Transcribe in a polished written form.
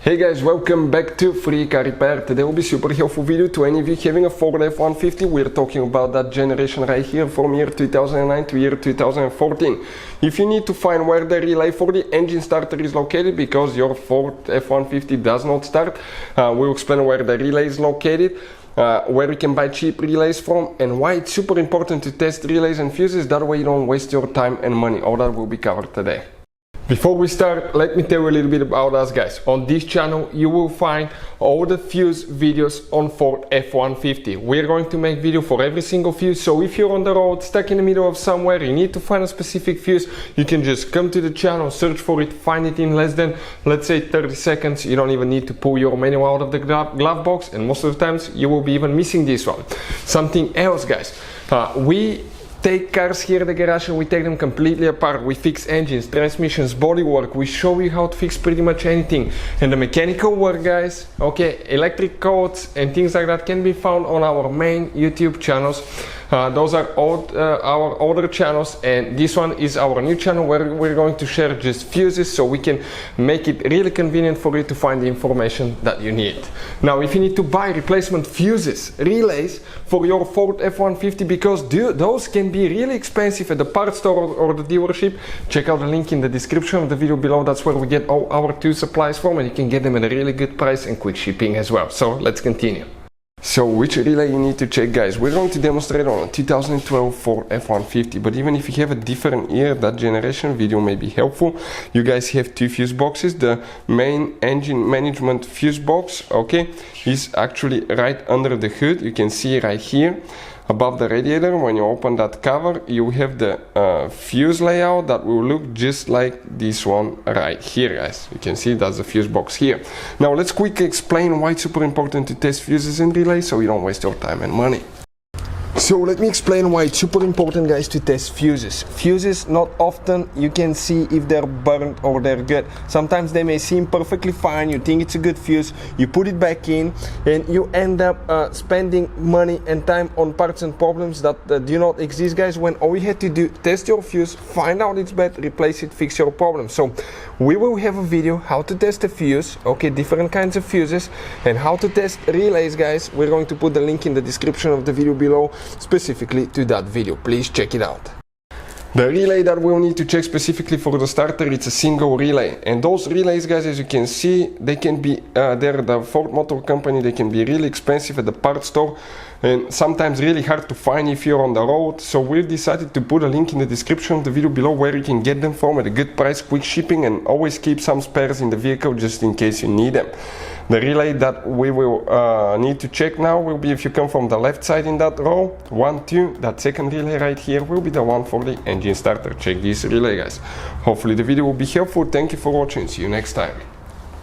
Hey guys, welcome back to Free Car Repair. Today will be super helpful video to any of you having a Ford F-150. We're talking about that generation right here from year 2009 to year 2014. If you need to find where the relay for the engine starter is located because your Ford F-150 does not start, we'll explain where the relay is located, where you can buy cheap relays from, and why it's super important to test relays and fuses. That way you don't waste your time and money. All that will be covered today. Before we start, let me tell you a little bit about us, guys. On this channel you will find all the fuse videos on Ford F-150. We're going to make video for every single fuse, so if you're on the road, stuck in the middle of somewhere, you need to find a specific fuse, you can just come to the channel, search for it, find it in less than, let's say, 30 seconds. You don't even need to pull your manual out of the glove box, and most of the times you will be even missing this one. Something else, guys, we take cars here at the garage and we take them completely apart. We fix engines, transmissions, bodywork. We show you how to fix pretty much anything. And the mechanical work, guys, okay, electric codes and things like that can be found on our main YouTube channels. Those are our older channels, and this one is our new channel where we're going to share just fuses so we can make it really convenient for you to find the information that you need. Now, if you need to buy replacement fuses, relays for your Ford F-150, because those can be really expensive at the parts store or the dealership, check out the link in the description of the video below. That's where we get all our tool supplies from, and you can get them at a really good price and quick shipping as well. So let's continue. So which relay you need to check, guys? We're going to demonstrate on a 2012 Ford F-150, but even if you have a different year, that generation video may be helpful. You guys have two fuse boxes. The main engine management fuse box, okay, is actually right under the hood. You can see right here above the radiator. When you open that cover, you have the fuse layout that will look just like this one right here, guys. You can see that's the fuse box here. Now let's quickly explain why it's super important to test fuses and relays so you don't waste your time and money. So let me explain why it's super important, guys, to test fuses. Fuses, not often you can see if they're burnt or they're good. Sometimes they may seem perfectly fine, you think it's a good fuse, you put it back in, and you end up spending money and time on parts and problems that do not exist, guys, when all you had to do, test your fuse, find out it's bad, replace it, fix your problem. So we will have a video how to test a fuse, okay, different kinds of fuses, and how to test relays, guys. We're going to put the link in the description of the video below, specifically to that video. Please check it out. The relay that we'll need to check specifically for the starter, it's a single relay, and those relays, guys, as you can see, they can be they're the Ford Motor Company. They can be really expensive at the parts store and sometimes really hard to find if you're on the road. So we've decided to put a link in the description of the video below where you can get them from at a good price, quick shipping, and always keep some spares in the vehicle just in case you need them. The relay that we will need to check now will be, if you come from the left side in that row, 1, 2, that second relay right here will be the one for the engine starter. Check this relay, guys. Hopefully the video will be helpful. Thank you for watching. See you next time.